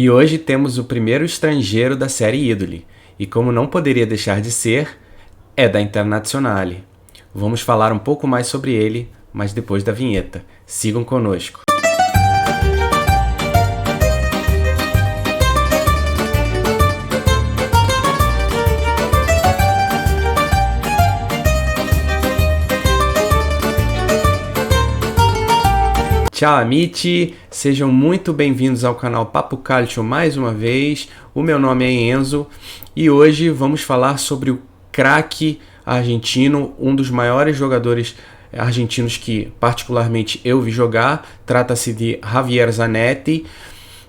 E hoje temos o primeiro estrangeiro da série Idoli, e como não poderia deixar de ser, é da Internazionale. Vamos falar um pouco mais sobre ele, mas depois da vinheta. Sigam conosco. Ciao amici, sejam muito bem-vindos ao canal Papo Calcio mais uma vez. O meu nome é Enzo e hoje vamos falar sobre o craque argentino, um dos maiores jogadores argentinos que particularmente eu vi jogar. Trata-se de Javier Zanetti.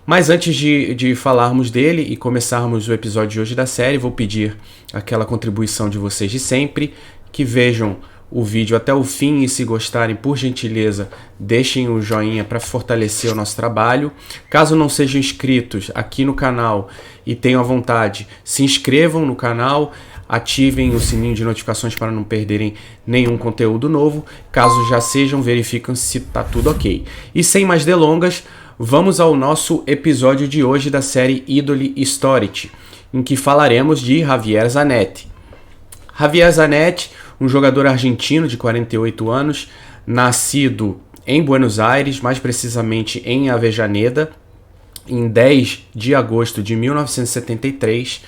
Mas antes de falarmos dele e começarmos o episódio de hoje da série, vou pedir aquela contribuição de vocês de sempre, que vejam o vídeo até o fim e, se gostarem, por gentileza, deixem o joinha para fortalecer o nosso trabalho. Caso não sejam inscritos aqui no canal e tenham a vontade, se inscrevam no canal, ativem o sininho de notificações para não perderem nenhum conteúdo novo. Caso já sejam, verificam se está tudo ok. E sem mais delongas, vamos ao nosso episódio de hoje da série Idoli Storici, em que falaremos de Javier Zanetti. Javier Zanetti, um jogador argentino de 48 anos, nascido em Buenos Aires, mais precisamente em Avellaneda, em 10 de agosto de 1973.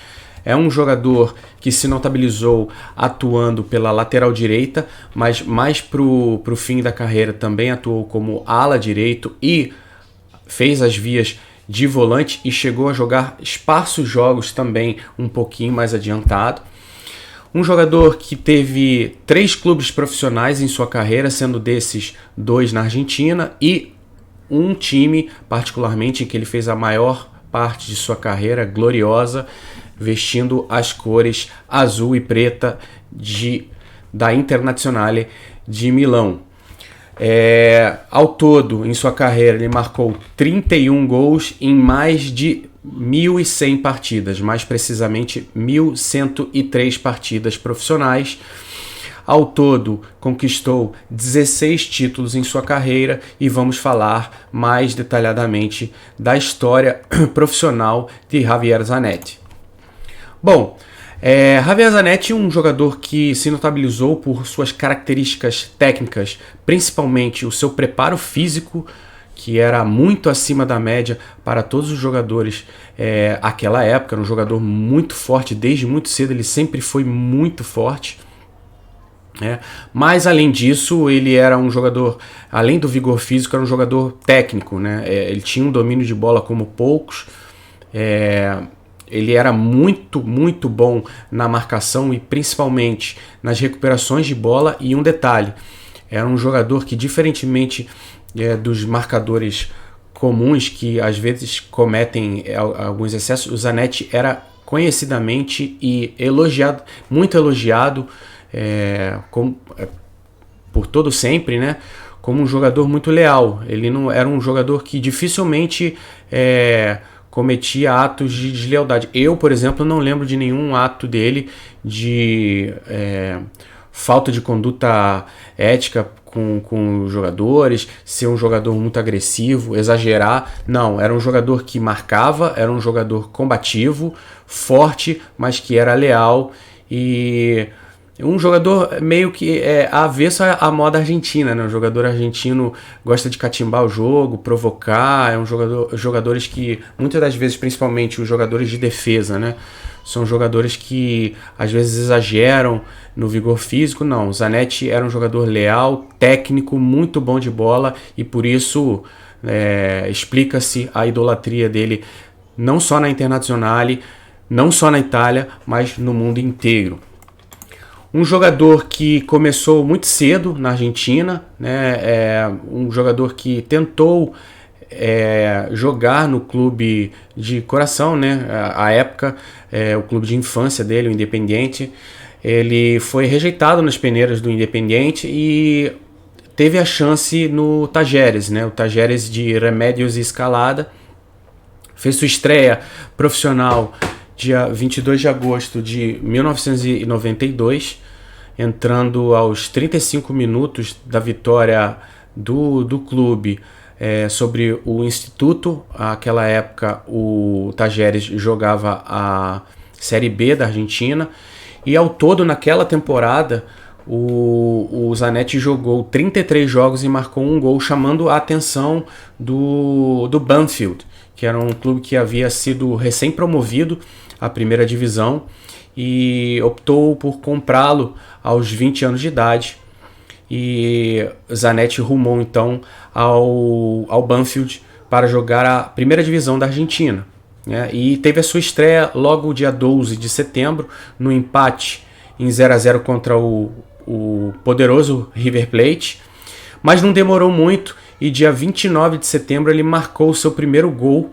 É um jogador que se notabilizou atuando pela lateral direita, mas mais pro fim da carreira também atuou como ala direito e fez as vias de volante e chegou a jogar esparsos jogos também um pouquinho mais adiantado. Um jogador que teve 3 clubes profissionais em sua carreira, sendo desses 2 na Argentina e um time, particularmente, em que ele fez a maior parte de sua carreira gloriosa, vestindo as cores azul e preta da Internazionale de Milão. Ao todo, em sua carreira, ele marcou 31 gols em mais de 1.100 partidas, mais precisamente 1.103 partidas profissionais. Ao todo, conquistou 16 títulos em sua carreira e vamos falar mais detalhadamente da história profissional de Javier Zanetti. Bom, Javier Zanetti é um jogador que se notabilizou por suas características técnicas, principalmente o seu preparo físico, que era muito acima da média para todos os jogadores naquela época. Era um jogador muito forte, desde muito cedo ele sempre foi muito forte. Mas além disso, ele era um jogador, além do vigor físico, era um jogador técnico, né? Ele tinha um domínio de bola como poucos. Ele era muito, muito bom na marcação e principalmente nas recuperações de bola. E um detalhe, era um jogador que, diferentemente dos marcadores comuns que às vezes cometem alguns excessos, o Zanetti era conhecidamente e muito elogiado por todo sempre, né? Como um jogador muito leal. Ele não era um jogador que dificilmente cometia atos de deslealdade. Eu, por exemplo, não lembro de nenhum ato dele de falta de conduta ética com os jogadores, ser um jogador muito agressivo, exagerar. Não, era um jogador que marcava, era um jogador combativo, forte, mas que era leal e um jogador meio que avesso à moda argentina, né? Um jogador argentino gosta de catimbar o jogo, provocar, jogadores que, muitas das vezes, principalmente os jogadores de defesa, né? São jogadores que às vezes exageram no vigor físico. Não, o Zanetti era um jogador leal, técnico, muito bom de bola e por isso explica-se a idolatria dele não só na Internazionale, não só na Itália, mas no mundo inteiro. Um jogador que começou muito cedo na Argentina, né? Um jogador que tentou jogar no clube de coração, né? À época, o clube de infância dele, o Independiente. Ele foi rejeitado nas peneiras do Independiente e teve a chance no Tajeres, né? O Tajeres de Remedios e Escalada. Fez sua estreia profissional dia 22 de agosto de 1992, entrando aos 35 minutos da vitória do clube sobre o Instituto. Naquela época o Tajeres jogava a Série B da Argentina, e ao todo naquela temporada o Zanetti jogou 33 jogos e marcou um gol, chamando a atenção do Banfield, que era um clube que havia sido recém-promovido à primeira divisão e optou por comprá-lo aos 20 anos de idade. E Zanetti rumou então ao Banfield para jogar a primeira divisão da Argentina, né? E teve a sua estreia logo dia 12 de setembro, no empate em 0-0 contra o poderoso River Plate, mas não demorou muito, e dia 29 de setembro ele marcou o seu primeiro gol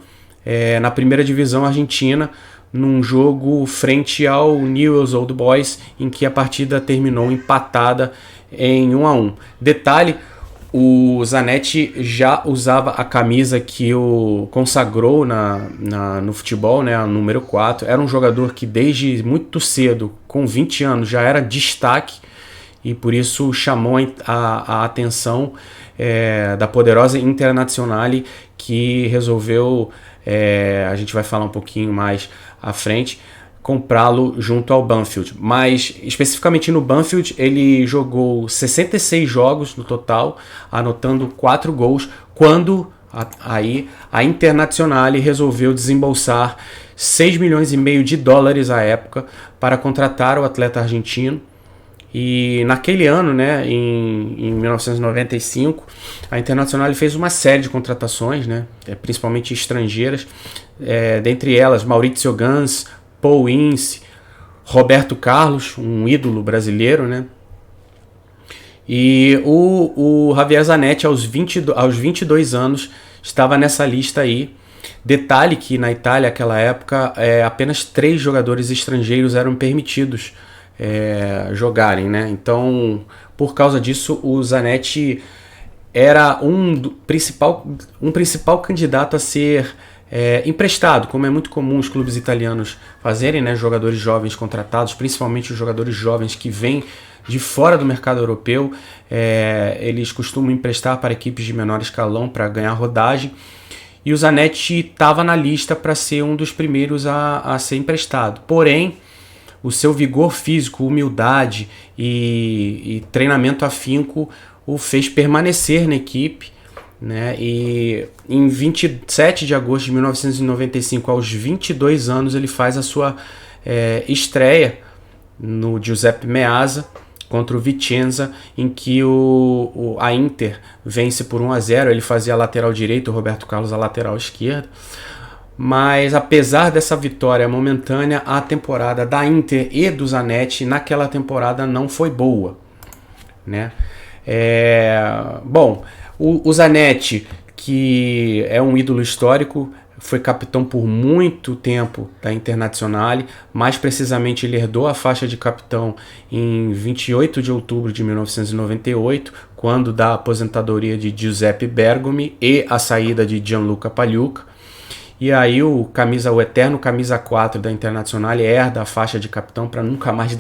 na primeira divisão argentina, num jogo frente ao Newell's Old Boys, em que a partida terminou empatada em 1-1. Detalhe, o Zanetti já usava a camisa que o consagrou no futebol, né, a número 4. Era um jogador que desde muito cedo, com 20 anos, já era destaque, e por isso chamou a atenção da poderosa Internazionale, que resolveu, a gente vai falar um pouquinho mais à frente, comprá-lo junto ao Banfield. Mas especificamente no Banfield ele jogou 66 jogos no total, anotando 4 gols, quando a Internazionale resolveu desembolsar 6 milhões e meio de dólares à época para contratar o atleta argentino. E naquele ano, né, em 1995, a Internazionale fez uma série de contratações, né, principalmente estrangeiras, dentre elas Maurizio Gans, Paul Ince, Roberto Carlos, um ídolo brasileiro, né? E o Javier Zanetti, aos 22 anos, estava nessa lista aí. Detalhe que na Itália, naquela época, apenas 3 jogadores estrangeiros eram permitidos jogarem, né? Então, por causa disso, o Zanetti era um principal candidato a ser emprestado, como é muito comum os clubes italianos fazerem, né? Jogadores jovens contratados, principalmente os jogadores jovens que vêm de fora do mercado europeu, eles costumam emprestar para equipes de menor escalão para ganhar rodagem, e o Zanetti estava na lista para ser um dos primeiros a ser emprestado. Porém, o seu vigor físico, humildade e treinamento afinco o fez permanecer na equipe, né? E em 27 de agosto de 1995, aos 22 anos, ele faz a sua estreia no Giuseppe Meazza contra o Vicenza, em que a Inter vence por 1-0. Ele fazia a lateral direita, o Roberto Carlos a lateral esquerda. Mas apesar dessa vitória momentânea, a temporada da Inter e do Zanetti naquela temporada não foi boa, né? Bom, o Zanetti, que é um ídolo histórico, foi capitão por muito tempo da Internazionale. Mais precisamente, ele herdou a faixa de capitão em 28 de outubro de 1998, quando da aposentadoria de Giuseppe Bergomi e a saída de Gianluca Pagliuca. E aí o eterno camisa 4 da Internazionale herda a faixa de capitão para nunca mais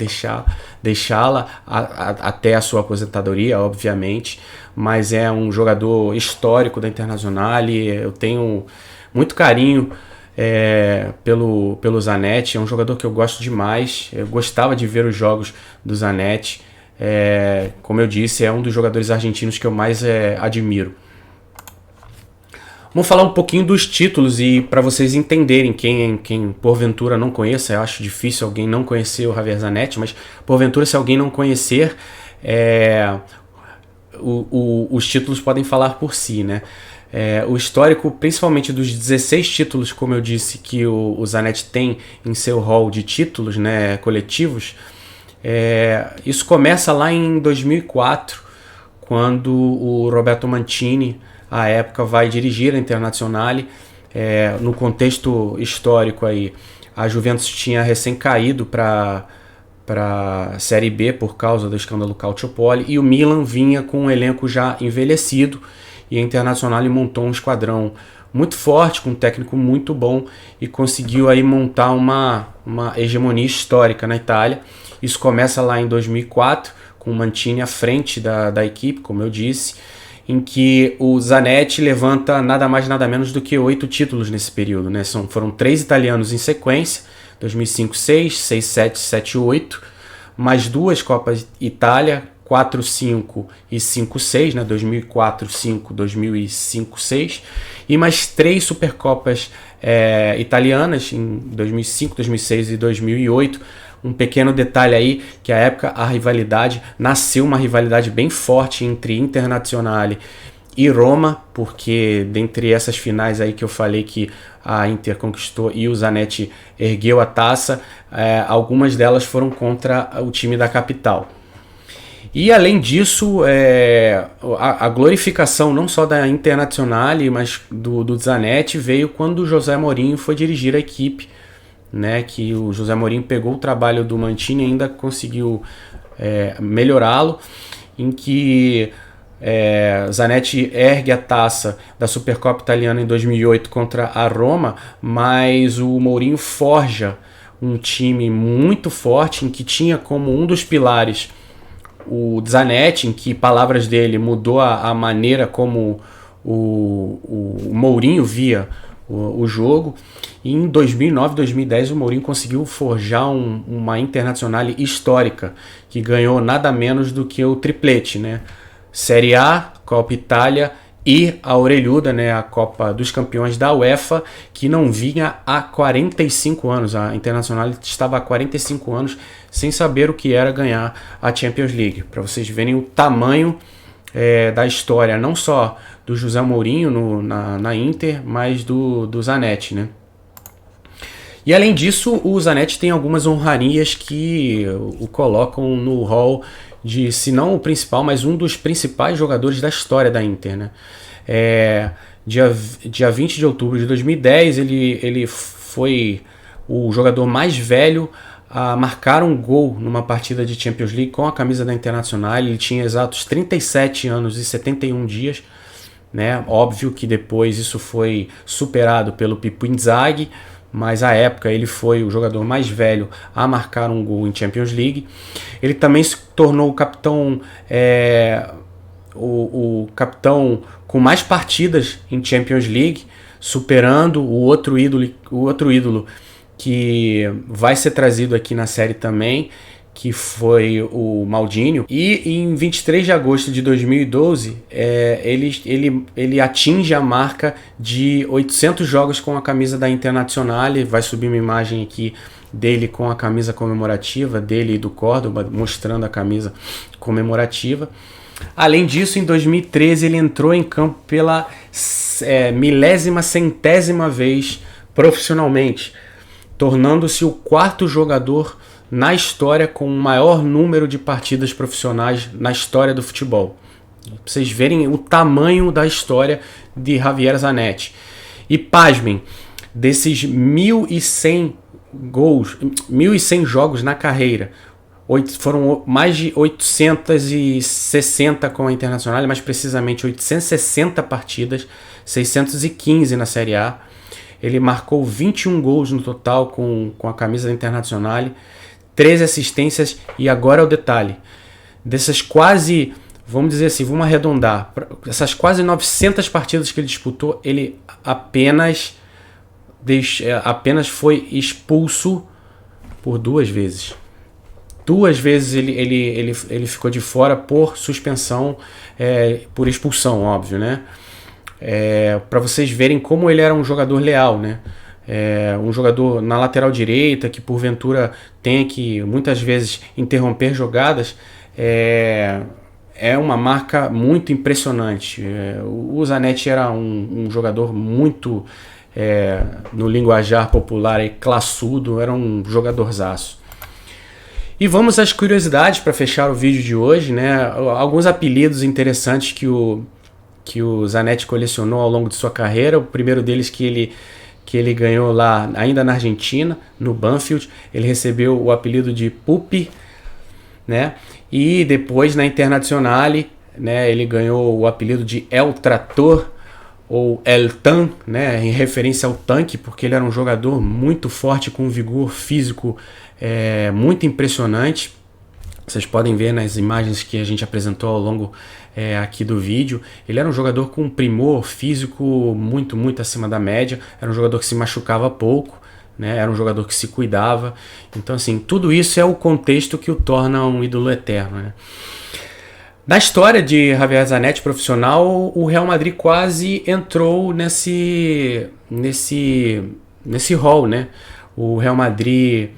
deixá-la até a sua aposentadoria, obviamente. Mas é um jogador histórico da Internazionale. Eu tenho muito carinho pelo Zanetti. É um jogador que eu gosto demais. Eu gostava de ver os jogos do Zanetti. Como eu disse, é um dos jogadores argentinos que eu mais admiro. Vamos falar um pouquinho dos títulos, e para vocês entenderem, quem porventura não conheça, eu acho difícil alguém não conhecer o Javier Zanetti, mas porventura, se alguém não conhecer, os títulos podem falar por si, né? O histórico, principalmente dos 16 títulos, como eu disse, que o Zanetti tem em seu hall de títulos, né, coletivos, isso começa lá em 2004, quando o Roberto Mancini, à época, vai dirigir a Internazionale. No contexto histórico aí, a Juventus tinha recém caído para a Série B por causa do escândalo Calciopoli, e o Milan vinha com um elenco já envelhecido, e a Internazionale montou um esquadrão muito forte, com um técnico muito bom, e conseguiu aí montar uma hegemonia histórica na Itália. Isso começa lá em 2004, com o Mancini à frente da equipe, como eu disse. em que o Zanetti levanta nada mais nada menos do que 8 títulos nesse período, né? Foram 3 italianos em sequência, 2005-6, 6-7, 7-8, mais 2 Copas Itália, 4-5 e 5-6, né? 2004-5, 2005-6, e mais 3 Supercopas italianas em 2005, 2006 e 2008. Um pequeno detalhe aí, que à época a rivalidade, nasceu uma rivalidade bem forte entre Internazionale e Roma, porque dentre essas finais aí que eu falei que a Inter conquistou e o Zanetti ergueu a taça, algumas delas foram contra o time da capital. E além disso, a glorificação não só da Internazionale, mas do Zanetti veio quando o José Mourinho foi dirigir a equipe, né, que o José Mourinho pegou o trabalho do Mancini e ainda conseguiu melhorá-lo, em que Zanetti ergue a taça da Supercopa Italiana em 2008 contra a Roma, mas o Mourinho forja um time muito forte, em que tinha como um dos pilares o Zanetti, em que, palavras dele, mudou a maneira como o Mourinho via o jogo. E em 2009, 2010 o Mourinho conseguiu forjar uma Internazionale histórica, que ganhou nada menos do que o triplete, né? Série A, Copa Itália e a orelhuda, né, a Copa dos Campeões da UEFA, que não vinha há 45 anos. A Internazionale estava há 45 anos sem saber o que era ganhar a Champions League. Para vocês verem o tamanho da história, não só do José Mourinho na Inter, mas do Zanetti, né? E além disso, o Zanetti tem algumas honrarias que o colocam no hall de, se não o principal, mas um dos principais jogadores da história da Inter, né? Dia 20 de outubro de 2010, ele foi o jogador mais velho a marcar um gol numa partida de Champions League com a camisa da Internazionale. Ele tinha exatos 37 anos e 71 dias, né? Óbvio que depois isso foi superado pelo Pippo Inzaghi, mas à época ele foi o jogador mais velho a marcar um gol em Champions League. Ele também se tornou o capitão, o capitão com mais partidas em Champions League, superando o outro ídolo que vai ser trazido aqui na série também, que foi o Maldini. E em 23 de agosto de 2012, ele atinge a marca de 800 jogos com a camisa da Internazionale. Vai subir uma imagem aqui dele com a camisa comemorativa, dele e do Córdoba, mostrando a camisa comemorativa. Além disso, em 2013, ele entrou em campo pela milésima centésima vez profissionalmente, tornando-se o 4º jogador na história com o maior número de partidas profissionais na história do futebol. Pra vocês verem o tamanho da história de Javier Zanetti. E pasmem, desses 1.100 gols, 1.100 jogos na carreira, foram mais de 860 com a Internazionale, mais precisamente 860 partidas, 615 na Série A. Ele marcou 21 gols no total com a camisa da Internazionale, 13 assistências, e agora é o detalhe. Dessas quase, vamos dizer assim, vamos arredondar, essas quase 900 partidas que ele disputou, ele apenas foi expulso por 2 vezes. 2 vezes ele ficou de fora por suspensão, por expulsão, óbvio, né? Para vocês verem como ele era um jogador leal, né? Um jogador na lateral direita que porventura tem que muitas vezes interromper jogadas, é uma marca muito impressionante. O Zanetti era um jogador muito, no linguajar popular, classudo, era um jogadorzaço. E vamos às curiosidades para fechar o vídeo de hoje, né? Alguns apelidos interessantes que o Zanetti colecionou ao longo de sua carreira. O primeiro deles que ele ganhou lá ainda na Argentina, no Banfield. Ele recebeu o apelido de Pupi, né? E depois na Internazionale, né, ele ganhou o apelido de El Trator, ou El Tan, né, em referência ao tanque, porque ele era um jogador muito forte, com um vigor físico muito impressionante. Vocês podem ver nas imagens que a gente apresentou ao longo aqui do vídeo. Ele era um jogador com um primor físico muito acima da média. Era um jogador que se machucava pouco, né? Era um jogador que se cuidava. Então, assim, tudo isso é o contexto que o torna um ídolo eterno, né? Na história de Javier Zanetti profissional, o Real Madrid quase entrou nesse rol, né? O Real Madrid,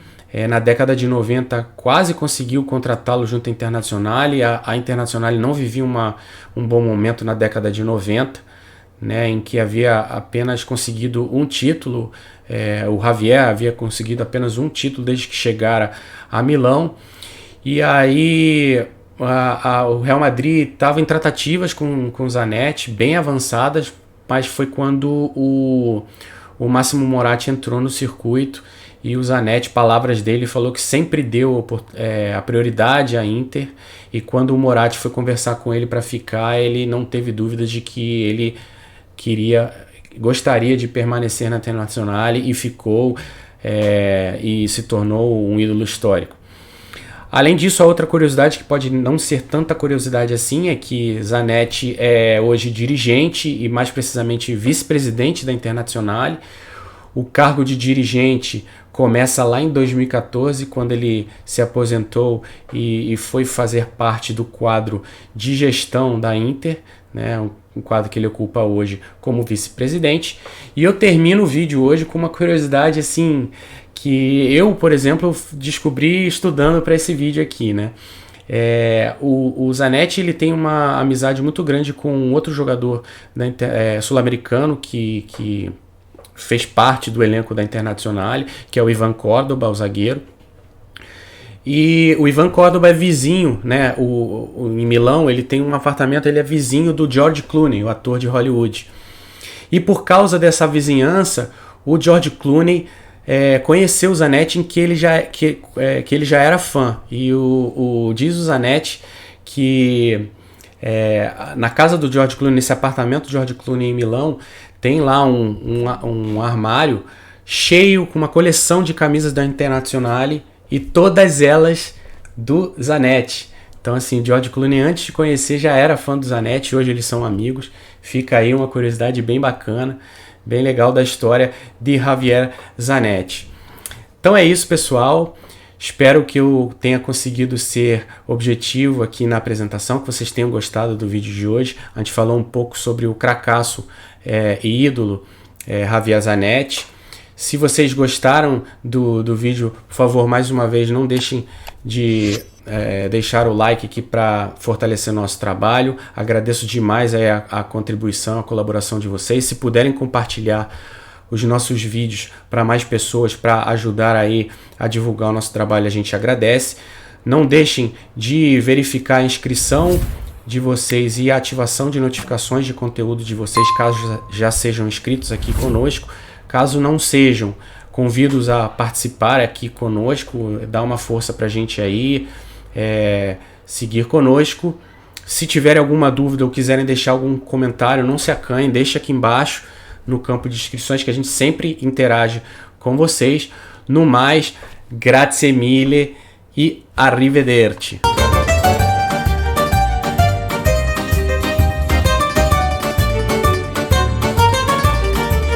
na década de 90, quase conseguiu contratá-lo junto à Internacional. A Internacional não vivia um bom momento na década de 90, né, em que havia apenas conseguido um título. O Javier havia conseguido apenas um título desde que chegara a Milão. E aí o Real Madrid estava em tratativas com o Zanetti, bem avançadas, mas foi quando o Máximo Moratti entrou no circuito e o Zanetti, palavras dele, falou que sempre deu a prioridade à Inter, e quando o Moratti foi conversar com ele para ficar, ele não teve dúvidas de que ele gostaria de permanecer na Internazionale, e ficou e se tornou um ídolo histórico. Além disso, a outra curiosidade, que pode não ser tanta curiosidade assim, é que Zanetti é hoje dirigente e mais precisamente vice-presidente da Internazionale. O cargo de dirigente começa lá em 2014, quando ele se aposentou e foi fazer parte do quadro de gestão da Inter, né, um quadro que ele ocupa hoje como vice-presidente. E eu termino o vídeo hoje com uma curiosidade assim, que eu, por exemplo, descobri estudando para esse vídeo aqui, né? O Zanetti, ele tem uma amizade muito grande com outro jogador sul-americano que fez parte do elenco da Internazionale, que é o Ivan Córdoba, o zagueiro. E o Ivan Córdoba é vizinho, né? Em Milão ele tem um apartamento, ele é vizinho do George Clooney, o ator de Hollywood. E por causa dessa vizinhança, o George Clooney conheceu o Zanetti em que ele já era fã. E diz o Zanetti que na casa do George Clooney, nesse apartamento do George Clooney em Milão, tem lá um armário cheio com uma coleção de camisas da Internazionale, e todas elas do Zanetti. Então, assim, George Clooney, antes de conhecer, já era fã do Zanetti. Hoje eles são amigos. Fica aí uma curiosidade bem bacana, bem legal da história de Javier Zanetti. Então é isso, pessoal. Espero que eu tenha conseguido ser objetivo aqui na apresentação, que vocês tenham gostado do vídeo de hoje. A gente falou um pouco sobre o cracaço e ídolo Javier Zanetti. Se vocês gostaram do vídeo, por favor, mais uma vez, não deixem de deixar o like aqui para fortalecer nosso trabalho. Agradeço demais a contribuição, a colaboração de vocês. Se puderem compartilhar os nossos vídeos para mais pessoas, para ajudar aí a divulgar o nosso trabalho, a gente agradece. Não deixem de verificar a inscrição de vocês e a ativação de notificações de conteúdo de vocês, caso já sejam inscritos aqui conosco. Caso não sejam, convido-os a participar aqui conosco, dar uma força para a gente aí, seguir conosco. Se tiverem alguma dúvida ou quiserem deixar algum comentário, não se acanhem, deixe aqui embaixo no campo de inscrições, que a gente sempre interage com vocês. No mais, grazie mille e arrivederci.